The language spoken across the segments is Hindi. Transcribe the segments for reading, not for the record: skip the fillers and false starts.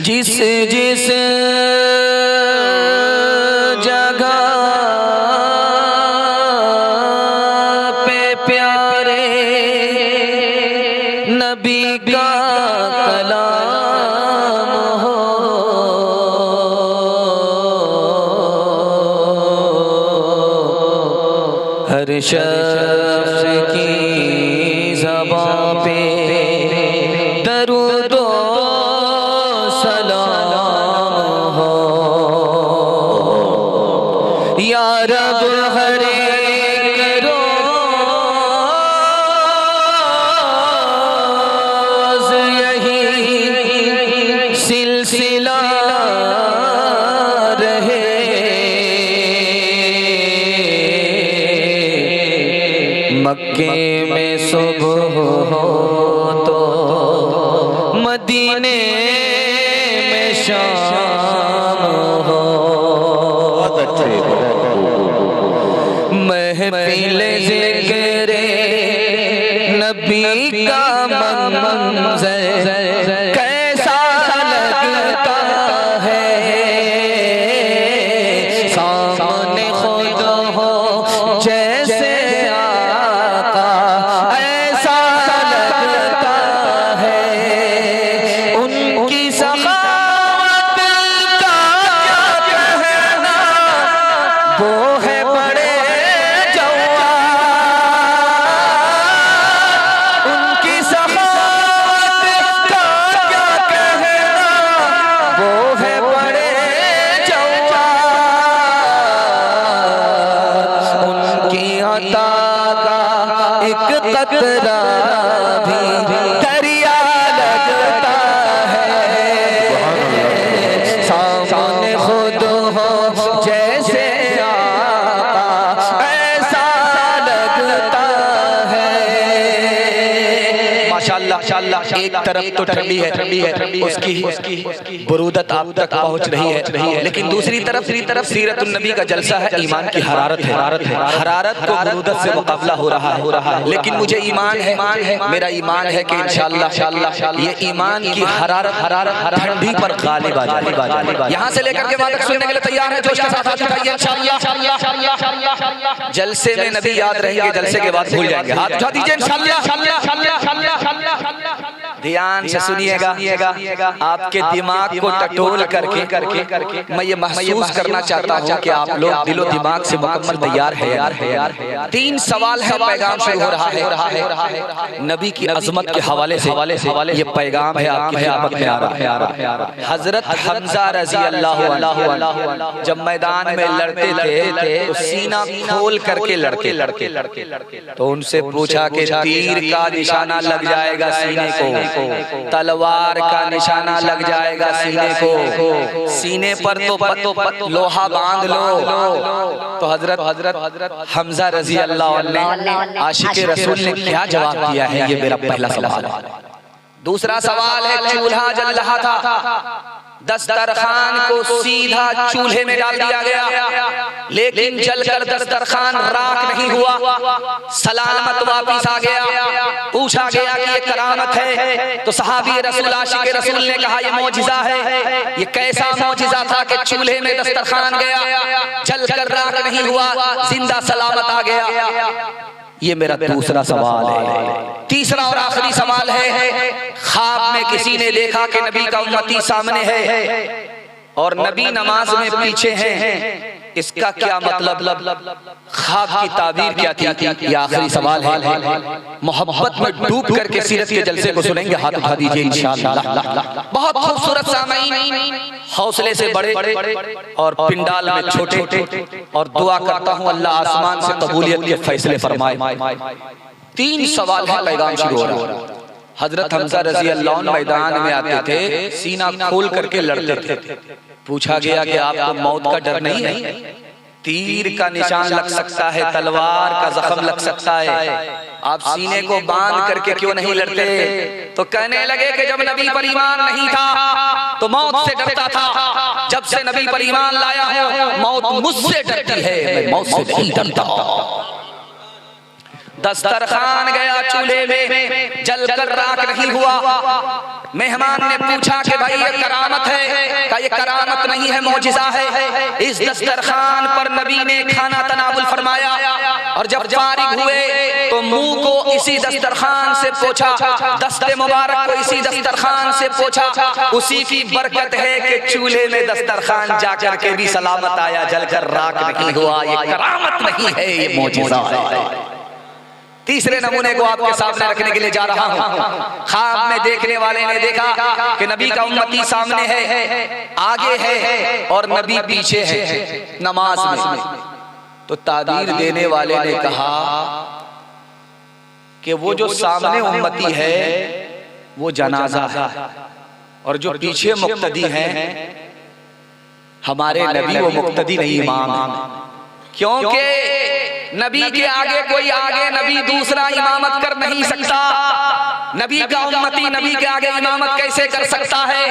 जिस जिस जगह पे प्यारे नबी का कलाम हो हर शख्स की ज़बां पे दरूद या रब हर एक रोज़ यही सिलसिला रहे मक्के में सुबह हो तो मदीने में शाम हो महफिल ज़िक्र नबी का मंज़र कैसा लगता है सामने खुद हो जैसे आका ऐसा लगता है उनकी सखावत का क्या कहना वो है एक कतरा भी दरिया लगता है सामने खुद हो जैसे आका ऐसा लगता है माशाअल्लाह एक तरफ तो ठंडी है उसकी बुरूदत आप तक पहुंच रही है लेकिन दूसरी तरफ सीरतुन नबी का जलसा है ईमान की हरारत को बुरूदत से मुकाबला हो रहा है लेकिन मुझे ईमान है मेरा ईमान है कि इंशाअल्लाह ये ईमान की हरारत ठंडी पर गालिब आ जाएगी यहाँ से लेकर के वहाँ तक सुनने के लिए तैयार है जोश के साथ हाथ उठाइए इंशाअल्लाह जलसे में नबी याद रहेंगे जलसे के बाद भूल जाएंगे हाथ उठा दीजिए इंशाअल्लाह ध्यान से सुनिएगा आपके दिमाग को टटोल करके मैं ये महसूस करना चाहता हूँ कि आप लोग दिलो दिमाग से मुकम्मल तैयार है यार 3 सवाल है पैगाम शुरू हो रहा है नबी की अजमत के हवाले से ये पैगाम है आपकी खिदमत में आ रहा है हजरत हमजा रजी अल्लाह जब मैदान में लड़ते थे तो सीना खोल करके लड़के तो उनसे पूछा कि तीर का निशाना लग जाएगा सीने को तलवार का निशाना लग जाएगा सीने को, सीने पर तो लोहा बांध लो। तो हजरत हमजा रजी अल्लाह ने आशिक रसूल ने क्या जवाब दिया है, ये मेरा पहला सवाल है। दूसरा सवाल है, चूल्हा जल रहा था, दस्तरखान को सीधा चूल्हे में डाल दिया गया, लेकिन जलकर दस्तरखान राख नहीं हुआ, सलामत वापिस आ गया। पूछा गया कि ये करामत है, तो सहाबी रसूल आशिक रसूल ने कहा ये मौजिज़ा है। ये कैसा मौजिज़ा था कि चूल्हे में दस्तरखान गया, जलकर राख नहीं हुआ, जिंदा सलामत आ गया। ये मेरा दूसरा सवाल है। तीसरा और आखिरी सवाल है, ख्वाब में किसी ने देखा कि नबी का उम्मती सामने है और नबी नमाज में पीछे हैं, इसका क्या मतलब, ख्वाब की ताबीर क्या थी? ये आखिरी सवाल है। मोहब्बत में डूब करके सीरत के जलसे को सुनेंगे, हाथ उठा दीजिए इंशाअल्लाह। बहुत खूबसूरत सामईन, हौसले से बड़े और पिंडाल में छोटे, और दुआ करता हूँ अल्लाह आसमान से कबूलियत के फैसले फरमाए। 3 सवाल है, पैगाम शुरू हो रहा है। हजरत हमजा रजी अल्लाह मैदान में आते थे, सीना खोल करके लड़ते थे। पूछा गया कि आपको मौत का डर नहीं है? तीर का निशान लग सकता है, तलवार का जख्म लग सकता है, आप सीने को बांध करके क्यों नहीं लड़ते? तो कहने लगे कि जब नबी पर ईमान नहीं था तो मौत से डरता था, जब से नबी पर ईमान लाया हूं मौत मुझसे डरती है, मैं मौत से नहीं डरता। दस्तरखान गया चूल्हे में, जलकर राख नहीं हुआ। मेहमान ने पूछा कि भाई ये करामत है? का ये करामत नहीं है, मौजिज़ा है। इस दस्तरखान पर नबी ने खाना तनावुल फरमाया, और जब फारिग हुए तो मुंह को इसी दस्तरखान से पोंछा, दस्ते मुबारक को इसी दस्तरखान से पोंछा। उसी की बरकत है कि चूल्हे में दस्तरखान जाकर के भी सलामत आया, जलकर राख नहीं हुआ। ये करामत नहीं है, ये मौजिज़ा है। तीसरे नमूने को आपके सामने रखने के लिए जा रहा हूं। ख्वाब में देखने वाले ने देखा कि नबी का उम्मती सामने है, आगे है और नबी पीछे है नमाज में। तो ताबीर देने वाले ने कहा कि वो जो सामने उम्मती है वो जनाजा है, और जो पीछे मुक्तदी हैं हमारे नबी वो मुक्तदी नहीं, इमाम है। क्योंकि नबी के आगे कोई आगे नबी दूसरा इमामत कर नहीं सकता। नबी का उम्मती नबी के आगे इमामत कैसे कर सकता है?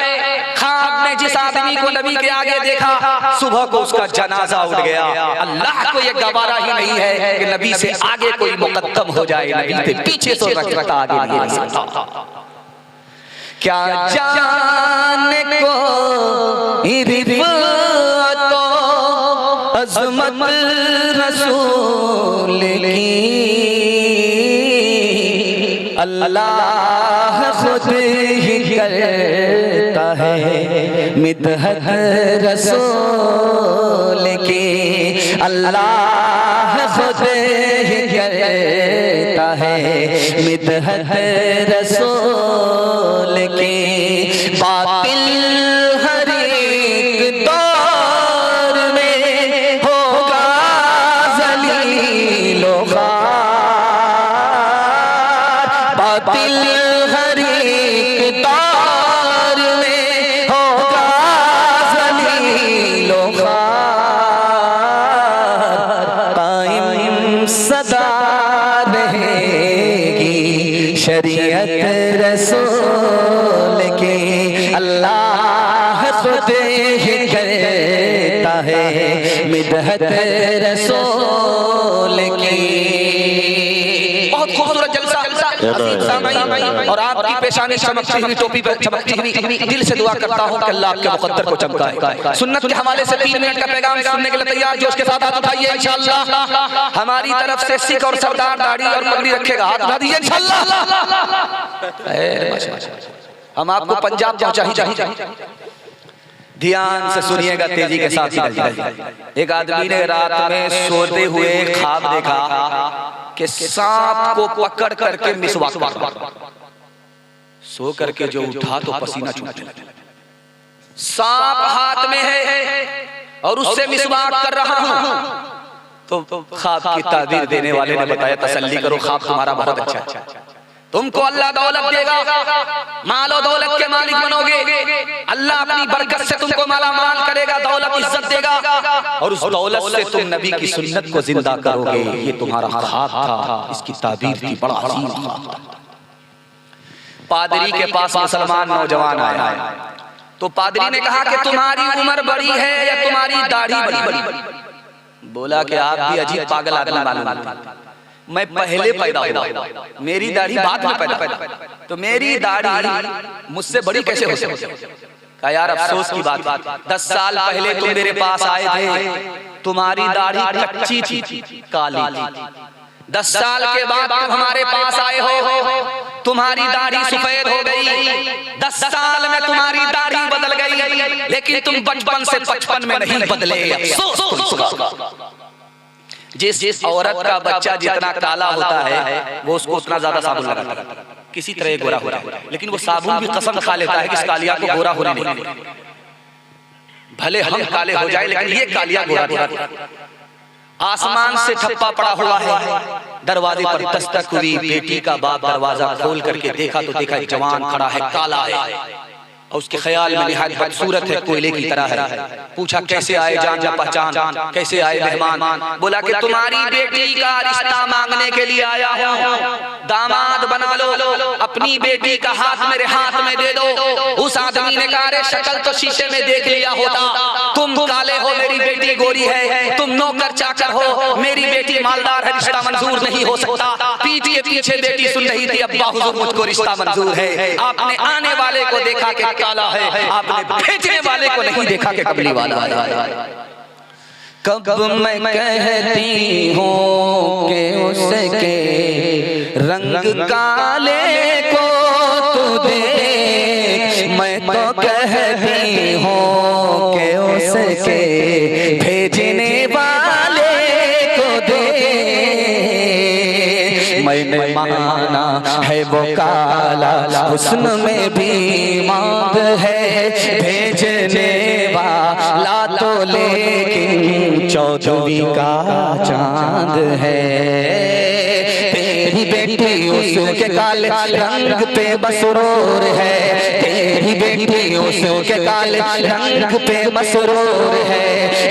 ख्वाब में जिस आदमी को नबी के आगे देखा, सुबह को उसका जनाजा उठ गया। अल्लाह को ये गवारा ही नहीं है कि नबी से आगे कोई मुकद्दम हो जाए, नबी से पीछे तो रखता आगे नहीं रह सकता। क्या जाने को अज़मत रसूल की, अल्लाह खुद ही करता है मिदहत रसूल की, अल्लाह खुद ही करता है मिदहत रसूल की। बातिल शरीयत रसूल की, अल्लाह खुद ही करता है मिदहत रसूल की। बहुत खूबसूरत जलसा और आपकी पेशानी चमकती हुई, टोपी पर चमकती हुई, दिल से दुआ करता हूं कि अल्लाह आपके मुक़द्दर को चमकाए। सुन्नत के हवाले से 3 मिनट का पैगाम सुनने के लिए तैयार जोश के साथ हाथ उठाइए इंशाअल्लाह। हमारी तरफ से सिख और सरदार दाढ़ी और पगड़ी रखेगा, हाथ उठा दीजिए इंशाअल्लाह। हम आपको पंजाब पहुंचा ही चाहिए। ध्यान से सुनिएगा, तेजी के साथ। एक आदमी ने रात में सोते हुए ख्वाब देखा कि सांप को पकड़ करके मिसवाक कर रहा। सो करके जो उठा तो पसीना छूटने लगा। सांप हाथ में है और उससे मिसवाक कर रहा हूं। तो ख्वाब की ताबीर देने वाले ने बताया, तसल्ली करो, ख्वाब तुम्हारा बहुत अच्छा है। तुमको अल्लाह दौलत देगा, मालो दौलत के मालिक बनोगे, अल्लाह अपनी बरकत से तुमको माला माल करेगा, दौलत इज्जत देगा, और उस दौलत से तुम नबी की सुन्नत को जिंदा करोगे। ये तुम्हारा ख्वाब था, इसकी ताबीर थी, बड़ा अजीम ख्वाब था। पादरी के पास मुसलमान नौजवान आया, तो पादरी ने कहा कि तुम्हारी उम्र बड़ी है या तुम्हारी दाढ़ी बड़ी? बोला कि आप भी अजीब पागल आदमी मालूम, मैं पहले पैदा हुआ, मेरी दाढ़ी बाद में पैदा, तो मेरी दाढ़ी मुझसे बड़ी कैसे हो सकती? कहा यार अफसोस की बात, 10 साल पहले तुम मेरे पास आए थे, तुम्हारी दाढ़ी कच्ची थी, काली थी। 10 साल के बाद तुम हमारे पास आए हो, तुम्हारी दाढ़ी सफेद हो गई। 10 साल में तुम्हारी दाढ़ी बदल गई, लेकिन तुम बचपन से 55 में नहीं बदले। जिस औरत का बच्चा जितना काला होता है वो उसको उतना ज्यादा साबुन लगाता है, किसी तरह गोरा हो रहा है, लेकिन वो साबुन भी कसम खा लेता है कि इस कालिया को गोरा होने नहीं, भले हम काले हो जाए लेकिन ये कालिया गोरा। आसमान से ठप्पा पड़ा हुआ है, दरवाजे पर दस्तक हुई, बेटी का बाप दरवाजा खोल करके देखा तो देखा एक जवान खड़ा है, काला है, और उसके ख्याल में निहायत बदसूरत है, कोयले की तरह है। पूछा कैसे आए जान या पहचान, कैसे आए मेहमान? बोला कि तुम्हारी बेटी का रिश्ता मांगने के लिए आया हूँ, दामाद बना लो, अपनी बेटी का हाथ मेरे हाथ में दे दो। उस आदमी ने कहा शक्ल तो शीशे में देख लिया होता, तुम काले हो, मेरी बेटी गोरी है, तुम नौकर चाकर हो, मेरी बेटी मालदार है, रिश्ता मंजूर नहीं हो सकता। पीठ के पीछे बेटी सुन रही थी, अब्बा हुजूर मुझको रिश्ता मंजूर है। आपने आने वाले को देखा कि काला है, आपने भेजने वाले को नहीं देखा कि कमली वाला है। कब मैं कहती हूँ कि उसके रंग काले को तू देख, मैं तो कहती हूँ कि उसके भेजने वाले को देख। मैंने माना है वो काला, हुस्न में भी मांद है, भेजने वाला तो लेकिन चौदहवीं का चांद है। तेरी बेटी उसके काले रंग पे मसरूर है, तेरी बेटी उसके काले रंग पे मसरूर है,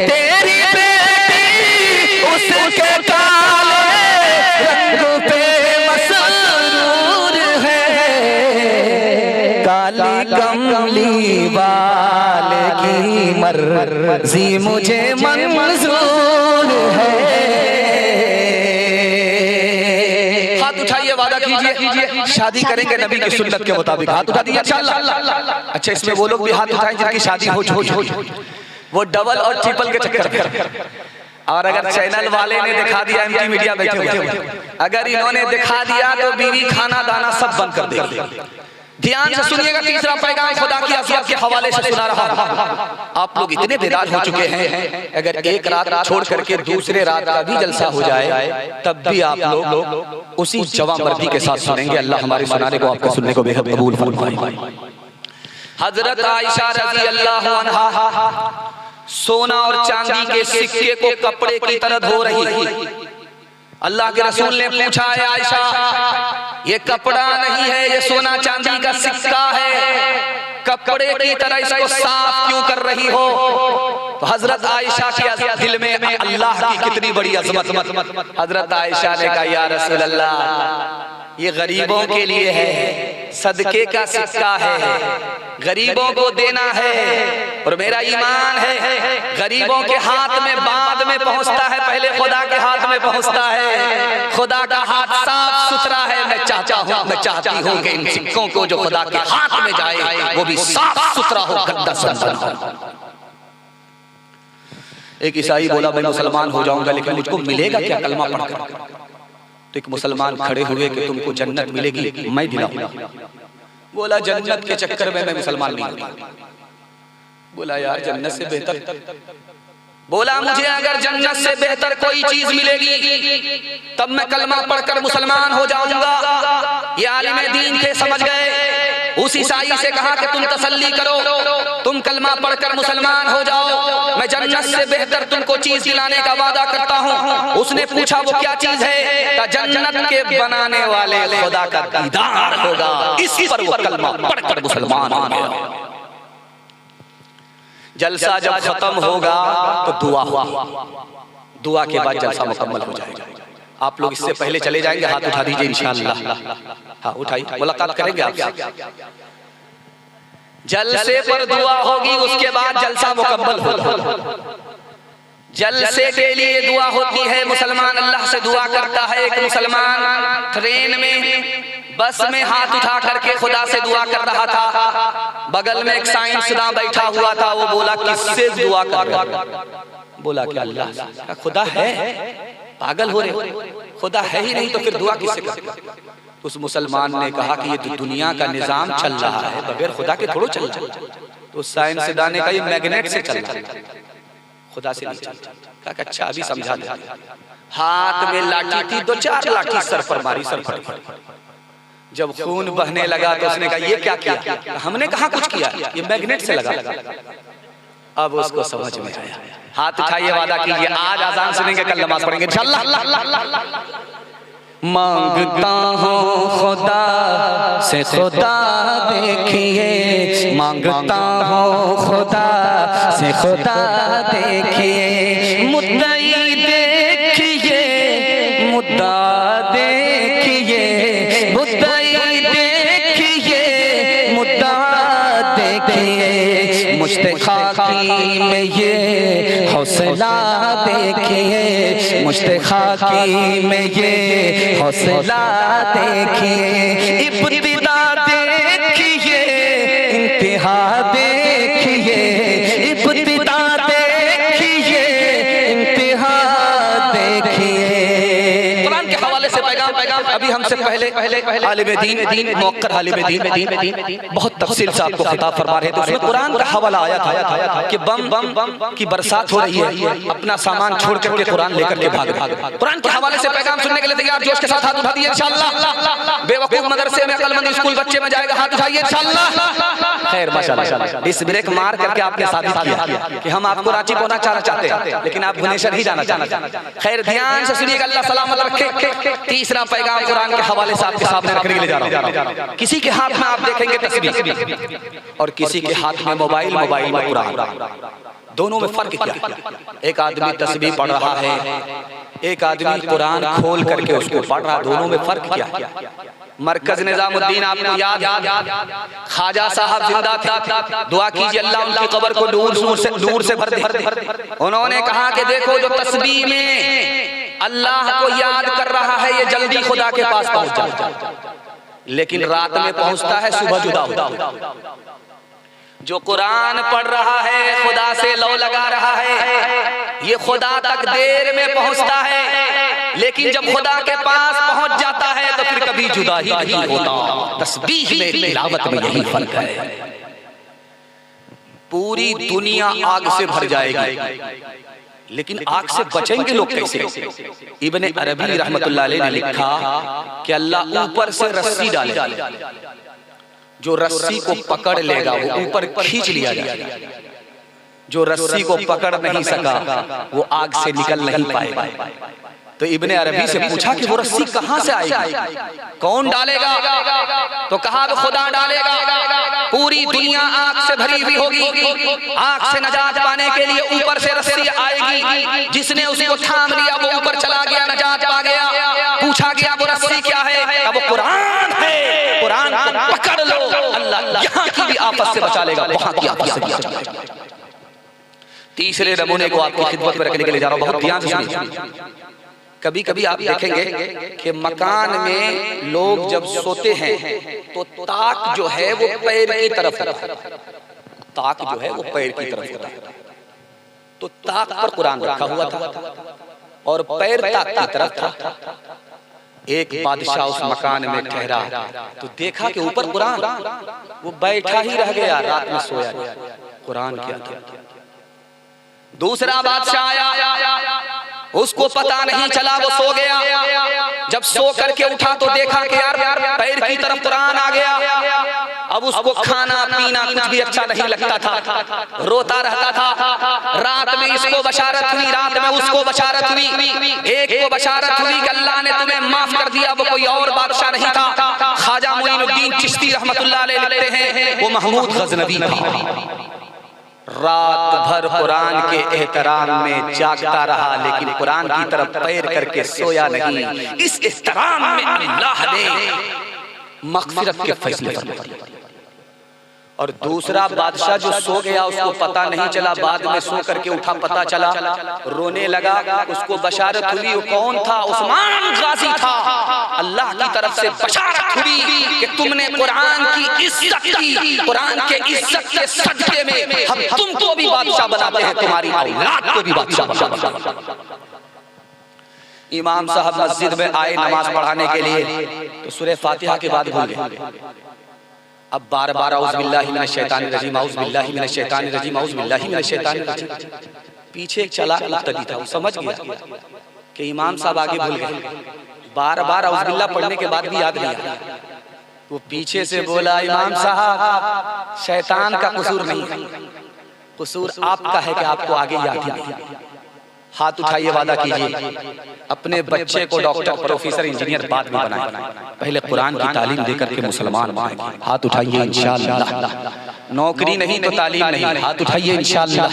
तेरी बेटी उसके काले रंग पे मसरूर है। काली कमली वाले की मर्जी मुझे मंजूर है। हाथ उठाइए, वादा कीजिए शादी करेंगे नबी की सुन्नत के मुताबिक। हाथ उठा दिया इंशाअल्लाह। अच्छा, इसमें वो लोग भी हाथ उठाएं जिनकी शादी हो वो डबल और ट्रिपल के चक्कर में। और अगर चैनल वाले ने दिखा दिया, एमटी मीडिया बैठे हुए, अगर इन्होंने दिखा दिया तो बीवी खाना दाना सब बंद कर देगी। ध्यान से सुनिएगा, तीसरा पैगाम खुदा की अज़मत के हवाले से सुना रहा हूं। आप लोग इतने बेदार हो चुके हैं, अगर एक रात छोड़ करके दूसरे रात का भी जलसा हो जाए तब भी आप लोग उसी जवां मर्दी के साथ सुनेंगे। अल्लाह हमारे सुनाने को, आपको सुनने को बेहद कबूल फरमाए। हजरत आयशा रज़ी अल्लाह अन्हा सोना और चांदी के सिक्के को कपड़े की तरह धो रही थी। अल्लाह के रसूल ने पूछा, है आयशा ये कपड़ा नहीं है, ये सोना चांदी का सिक्का है, कपड़े की तरह इसको साफ क्यों कर रही हो? तो हजरत आयशा के दिल में अल्लाह की कितनी बड़ी अज़मत। हजरत आयशा ने कहा, या रसूल अल्लाह ये गरीबों के लिए है, सदके का सिक्का है, गरीबों को देना है, और मेरा ईमान है गरीबों के हाथ में बाद में पहुंचता है, पहले खुदा के हाथ में पहुंचता है। खुदा का हाथ साफ सुथरा है। मैं चाहती हूँ कि इन सिक्कों को जो खुदा के हाथ में जाए वो भी साफ सुथरा हो, गंदा संदन हो। एक ईसाई बोला, मैं मुसलमान हो जाऊंगा लेकिन मुझको मिलेगा क्या कलमा पढ़कर? तो एक मुसलमान खड़े हुए कि तुमको जन्नत मिलेगी, मैं दिलाऊंगा। बोला जन्नत के चक्कर में मैं मुसलमान नहीं हूं। बोला यार जन्नत से बेहतर, बोला मुझे अगर जन्नत से बेहतर कोई चीज मिलेगी तब मैं कलमा पढ़कर मुसलमान हो जाऊंगा। ये आलिम दीन थे, समझ गए उस ईसाई से कहा कि तुम तसल्ली करो, तुम कलमा पढ़कर मुसलमान हो जाओ, मैं जन्नत से बेहतर तुमको चीज दिलाने का वादा करता हूँ। उसने पूछा वो क्या चीज है? तो जन्नत के बनाने वाले खुदा का दीदार होगा। इस पर वो कलमा पढ़कर मुसलमान हो गया। जलसा जब खत्म होगा तो दुआ होगी, दुआ के बाद जलसा मुकम्मल हो जाएगा। आप लोग इससे पहले चले जाएंगे, हाथ उठा दीजिए इंशाअल्लाह। हाँ उठाइए, मुलाकात करेंगे आपसे। जलसे पर दुआ होगी, उसके बाद जलसा मुकम्मल होगा। जलसे के लिए दुआ होती है, मुसलमान अल्लाह से दुआ करता है। एक मुसलमान ट्रेन में बस में हाथ उठा करके खुदा से दुआ कर रहा था। बगल में एक साइंसदान बैठा हुआ था, वो बोला किससे दुआ कर रहा है? बोला कि अल्लाह से। खुदा है? पागल हो रहे, खुदा है ही नहीं तो फिर दुआ किससे कर? उस मुसलमान ने कहा कि ये तो दुनिया का निजाम चल रहा है, बगैर खुदा के थोड़ो चल रहा है। तो साइंसदान ने कहा ये मैग्नेट से चल रहा है, खुदा से नहीं चल रहा। कहा अच्छा अभी समझा दे। हाथ में लाठी थी, 2-4 लाठी सर पर मारी, सर पर। जब खून बहने लगा तो उसने कहा ये क्या किया? हमने कहा कुछ किया, ये मैग्नेट से लगा। अब उसको समझ में आया। हाथ उठाइए, वादा कीजिए आज अजान सुनेंगे, कल नमाज पढ़ेंगे इंशाअल्लाह। मांगता हूँ खुदा से खुदा देखिए, मांगता हूँ खुदा से खुदा देखिए, मुद्दई देखिए, मुद्दा देखिए, मुद्दई देखिए, मुद्दा देखिए, मुश्ताकी में ये हौसला देखिए, मुश्ताकी में ये हौसला देखिए, इब्तिदा देखिए, इंतहा देखिए, इब्तिदा देखिए, इंतहा देखिए। कुरान के हवाले से पैगाम अभी हमसे पहले आलिम दीन मौक्कर आलिम दीन बहुत तफसील से आपको खिताब फरमा रहे थे। उसमें कुरान का हवाला आया था कि बम की बरसात हो रही है, अपना सामान छोड़ करके कुरान लेकर के भाग। कुरान के हवाले से पैगाम सुनने के लिए तैयार जोश के साथ हाथ उठा दिए इंशाअल्लाह। बेवकूफ मदरसे में अक्लमंद स्कूल बच्चे में जाएगा, हाथ उठाइए इंशाअल्लाह। खैर माशाअल्लाह, इस ब्रेक मार करके आपने साबित किया कि हम आपको रांची पहुंचाना चाहते हैं, लेकिन आप भुवनेश्वर ही जाना चाहते हैं। खैर ध्यान से सुनिएगा, अल्लाह सलामत रखे। तीसरा पैगाम कुरान के हवाले से आपके सामने रखने के लिए जा रहा हूं। किसी के हाथ में आप देखेंगे तस्बीह और किसी के हाथ में मोबाइल में कुरान। दोनों में फर्क क्या है? एक आदमी तस्बीह पढ़ रहा है, एक आदमी कुरान खोल करके उसको पढ़ रहा, दोनों में फर्क क्या है? मरकज निजामुद्दीन आपको याद, ख्वाजा साहब जिंदा थे, दुआ कीजिए अल्लाह उनकी कब्र को नूर से भर दे। उन्होंने कहा कि देखो जो तस्बीह में अल्लाह को याद कर रहा है ये जल्दी खुदा के पास पहुंच जाता है, लेकिन रात में पहुंचता है, सुबह जुदा होता है। जो कुरान पढ़ रहा है, खुदा से लौ लगा रहा है, ये खुदा तक देर में पहुंचता है, लेकिन जब खुदा के पास पहुंच जाता है तो फिर कभी जुदा ही नहीं होता। तस्बीह में, तिलावत में यही फर्क है। पूरी दुनिया आग से भर जाएगी, लेकिन आग से बचेंगे लोग कैसे? इब्ने अरबी रहमतुल्लाह अलैह ने लिखा कि अल्लाह ऊपर से रस्सी डाले, जो रस्सी को पकड़ लेगा वो ऊपर खींच लिया जाएगा, जो रस्सी को पकड़ नहीं सका वो आग से निकल नहीं पाएगा। तो इब्ने अरबी से पूछा कि वो रस्सी कहां से आएगी, कौन डालेगा? तो कहा वो खुदा डालेगा। पूरी दुनिया आग से भरी हुई होगी, आग से नजात पाने के लिए ऊपर से रस्सी आएगी, जिसने उसको थाम लिया वो ऊपर चला गया, नजात पा गया। पूछा गया वो रस्सी क्या है? अब वो कुरान है, कुरान को पकड़ लो, अल्लाह यहाँ की भी आफत से बचा लेगा, वहां की आफत से बचा लेगा। तीसरे नमूने को आपकी खिदमत में रखने के लिए जा रहा हूं, बहुत ध्यान से सुनिए। कभी कभी आप देखेंगे कि मकान में लोग जब सोते हैं तो ताक जो है वो पैर की तरफ होता है, ताक जो है वो पैर की तरफ होता है। तो ताक पर कुरान रखा हुआ था और पैर ताक की तरफ था। एक बादशाह उस मकान में ठहरा तो देखा कि ऊपर कुरान, वो बैठा ही रह गया, रात में सोया, कुरान क्या था। दूसरा बादशाह आया, उसको पता नहीं चला, वो सो गया। जब सो करके उठा तो देखा कि यार पैर की तरफ कुरान आ गया। अब उसको खाना पीना कुछ भी अच्छा नहीं लगता था, रोता रहता था। रात में इसको बशारत हुई, रात में उसको बशारत हुई। एक को बशारत हुई कि अल्लाह ने तुम्हें माफ कर दिया, वो कोई और बादशाह नहीं था, ख्वाजा मोइनुद्दीन चिश्ती रहमतुल्लाह अलैह लिखते हैं वो महमूद गजनवी था। रात भर कुरान के एहतराम में जागता रहा, लेकिन कुरान की तरफ पैर करके सोया नहीं। इस एहतराम में अल्लाह ने मग़फ़िरत के फैसले फरमाए। और दूसरा बादशाह जो सो गया उसको पता नहीं चला, बाद में सो करके उठा, पता चला, रोने लगा। उसको बशारत हुई, वो कौन था? उस्मान गाजी था। अल्लाह की तरफ से बशारत हुई कि तुमने कुरान की इज्जत की, कुरान के इज्जत के सदक़े में हम तुमको भी बादशाह बनाते हैं, तुम्हारी औलाद को भी बादशाह बनाते हैं। इमाम साहब मस्जिद में आए नमाज पढ़ाने के लिए, तो सूरह फातिहा के बाद भूल गए। अब बार बार औज़ बिल्लाहि मिनश शैतानिर रजीम, औज़ बिल्लाहि मिनश शैतानिर रजीम, औज़ बिल्लाहि मिनश शैतानिर रजीम। पीछे एक चला मुक्तदी था, वो समझ गया कि इमाम साहब आगे भूल गए। बार बार औज़ बिल्लाह पढ़ने के बाद भी याद नहीं आया। वो पीछे से बोला, इमाम साहब शैतान का कसूर नहीं है, कसूर आपका है कि आपको आगे याद नहीं। हाथ उठाइए, वादा कीजिए अपने बच्चे को डॉक्टर, प्रोफेसर, इंजीनियर बाद में बनाएं, पहले कुरान की तालीम देकर के मुसलमान बनाएं। हाथ उठाइए इंशाअल्लाह। नौकरी नहीं तो तालीम नहीं, हाथ उठाइए इंशाअल्लाह।